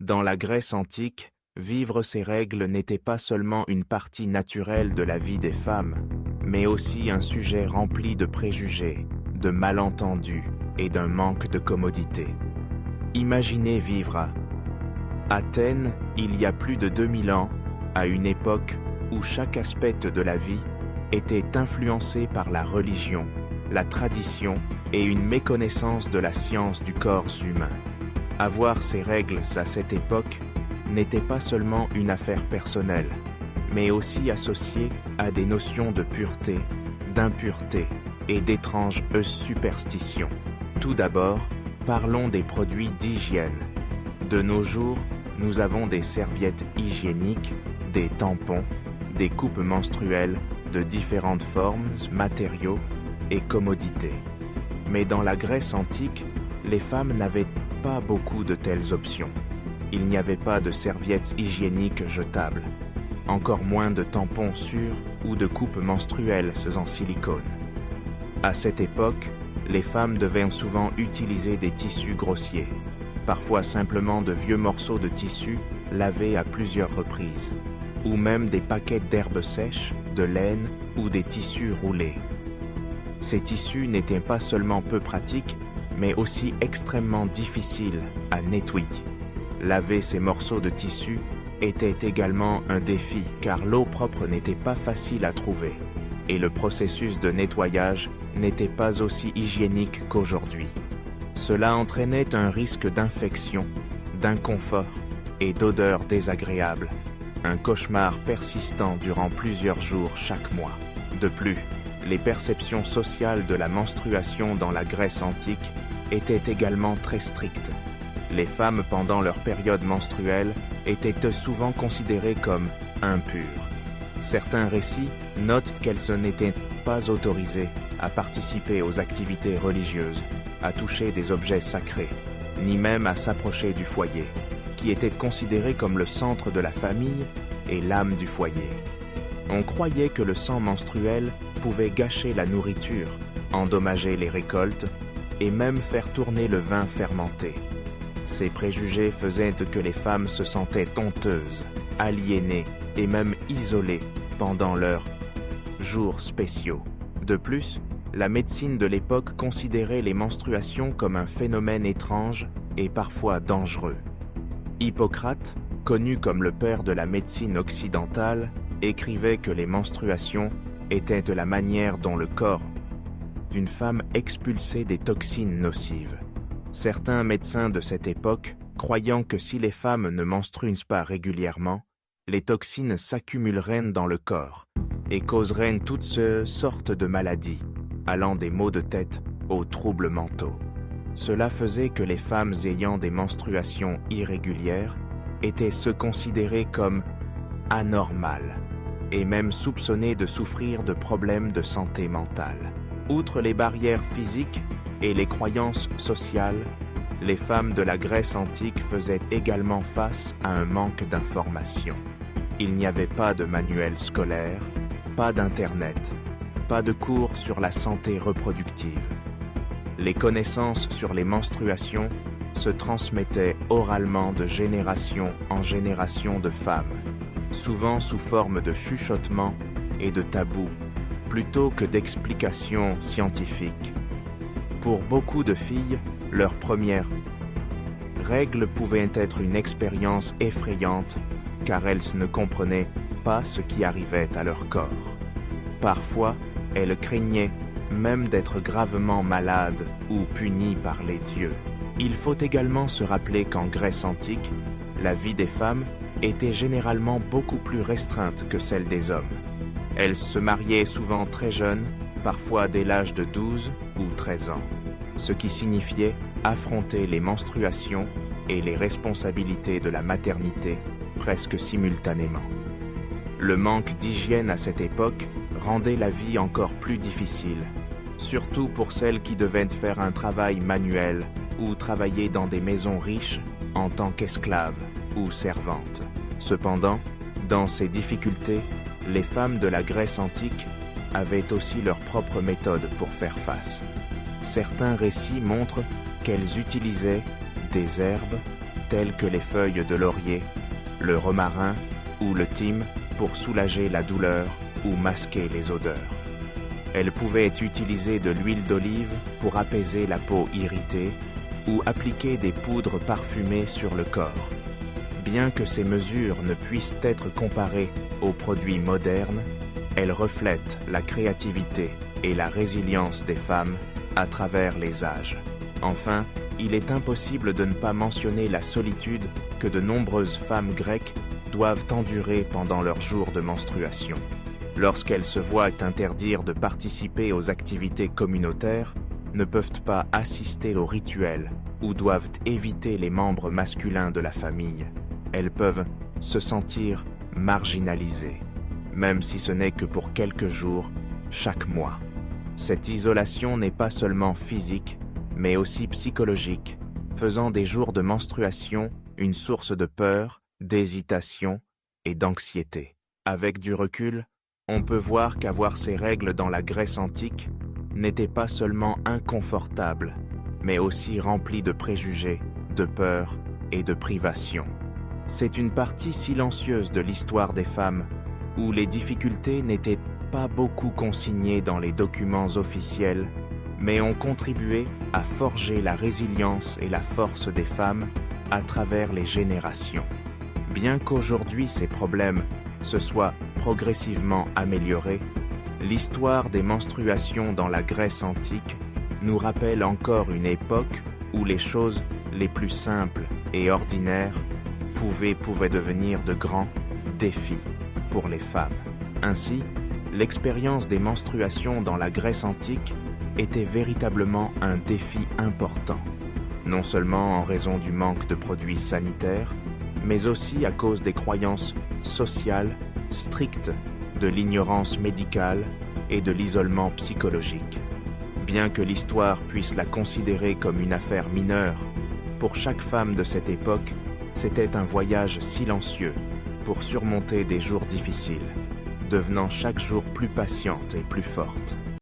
Dans la Grèce antique, vivre ces règles n'était pas seulement une partie naturelle de la vie des femmes, mais aussi un sujet rempli de préjugés, de malentendus et d'un manque de commodité. Imaginez vivre à Athènes, il y a plus de 2000 ans, à une époque où chaque aspect de la vie était influencé par la religion, la tradition et une méconnaissance de la science du corps humain. Avoir ces règles à cette époque n'était pas seulement une affaire personnelle, mais aussi associée à des notions de pureté, d'impureté et d'étranges superstitions. Tout d'abord, parlons des produits d'hygiène. De nos jours, nous avons des serviettes hygiéniques, des tampons, des coupes menstruelles de différentes formes, matériaux et commodités. Mais dans la Grèce antique, les femmes n'avaient pas beaucoup de telles options. Il n'y avait pas de serviettes hygiéniques jetables, encore moins de tampons sûrs ou de coupes menstruelles en silicone. À cette époque, les femmes devaient souvent utiliser des tissus grossiers, parfois simplement de vieux morceaux de tissu lavés à plusieurs reprises, ou même des paquets d'herbes sèches, de laine ou des tissus roulés. Ces tissus n'étaient pas seulement peu pratiques, mais aussi extrêmement difficiles à nettoyer. Laver ces morceaux de tissu était également un défi car l'eau propre n'était pas facile à trouver et le processus de nettoyage n'était pas aussi hygiénique qu'aujourd'hui. Cela entraînait un risque d'infection, d'inconfort et d'odeurs désagréables, un cauchemar persistant durant plusieurs jours chaque mois. De plus, les perceptions sociales de la menstruation dans la Grèce antique étaient également très strictes. Les femmes pendant leur période menstruelle étaient souvent considérées comme impures. Certains récits notent qu'elles n'étaient pas autorisées à participer aux activités religieuses, à toucher des objets sacrés, ni même à s'approcher du foyer, qui était considéré comme le centre de la famille et l'âme du foyer. On croyait que le sang menstruel pouvait gâcher la nourriture, endommager les récoltes et même faire tourner le vin fermenté. Ces préjugés faisaient que les femmes se sentaient honteuses, aliénées et même isolées pendant leurs jours spéciaux. De plus, la médecine de l'époque considérait les menstruations comme un phénomène étrange et parfois dangereux. Hippocrate, connu comme le père de la médecine occidentale, écrivait que les menstruations étaient la manière dont le corps d'une femme expulsait des toxines nocives. Certains médecins de cette époque, croyant que si les femmes ne menstruent pas régulièrement, les toxines s'accumuleraient dans le corps et causeraient toutes sortes de maladies, allant des maux de tête aux troubles mentaux. Cela faisait que les femmes ayant des menstruations irrégulières étaient considérées comme anormales et même soupçonnées de souffrir de problèmes de santé mentale. Outre les barrières physiques et les croyances sociales, les femmes de la Grèce antique faisaient également face à un manque d'informations. Il n'y avait pas de manuel scolaire, pas d'internet, pas de cours sur la santé reproductive. Les connaissances sur les menstruations se transmettaient oralement de génération en génération de femmes, souvent sous forme de chuchotements et de tabous, plutôt que d'explications scientifiques. Pour beaucoup de filles, leur première règle pouvait être une expérience effrayante car elles ne comprenaient pas ce qui arrivait à leur corps. Parfois, elles craignaient même d'être gravement malades ou punies par les dieux. Il faut également se rappeler qu'en Grèce antique, la vie des femmes était généralement beaucoup plus restreinte que celle des hommes. Elles se mariaient souvent très jeunes, parfois dès l'âge de 12 ou 13 ans, ce qui signifiait affronter les menstruations et les responsabilités de la maternité presque simultanément. Le manque d'hygiène à cette époque rendait la vie encore plus difficile, surtout pour celles qui devaient faire un travail manuel ou travailler dans des maisons riches en tant qu'esclaves ou servantes. Cependant, dans ces difficultés, les femmes de la Grèce antique avaient aussi leurs propres méthodes pour faire face. Certains récits montrent qu'elles utilisaient des herbes, tels que les feuilles de laurier, le romarin ou le thym pour soulager la douleur ou masquer les odeurs. Elle pouvait utiliser de l'huile d'olive pour apaiser la peau irritée ou appliquer des poudres parfumées sur le corps. Bien que ces mesures ne puissent être comparées aux produits modernes, elles reflètent la créativité et la résilience des femmes à travers les âges. Enfin, il est impossible de ne pas mentionner la solitude que de nombreuses femmes grecques doivent endurer pendant leurs jours de menstruation. Lorsqu'elles se voient interdire de participer aux activités communautaires, ne peuvent pas assister aux rituels ou doivent éviter les membres masculins de la famille, elles peuvent se sentir marginalisées, même si ce n'est que pour quelques jours chaque mois. Cette isolation n'est pas seulement physique, mais aussi psychologique, faisant des jours de menstruation une source de peur, d'hésitation et d'anxiété. Avec du recul, on peut voir qu'avoir ces règles dans la Grèce antique n'était pas seulement inconfortable, mais aussi rempli de préjugés, de peurs et de privations. C'est une partie silencieuse de l'histoire des femmes, où les difficultés n'étaient pas beaucoup consignées dans les documents officiels, mais ont contribué à forger la résilience et la force des femmes à travers les générations. Bien qu'aujourd'hui ces problèmes se soient progressivement améliorés, l'histoire des menstruations dans la Grèce antique nous rappelle encore une époque où les choses les plus simples et ordinaires pouvaient devenir de grands défis pour les femmes. Ainsi, l'expérience des menstruations dans la Grèce antique était véritablement un défi important, non seulement en raison du manque de produits sanitaires, mais aussi à cause des croyances sociales strictes, de l'ignorance médicale et de l'isolement psychologique. Bien que l'histoire puisse la considérer comme une affaire mineure, pour chaque femme de cette époque, c'était un voyage silencieux pour surmonter des jours difficiles, devenant chaque jour plus patiente et plus forte.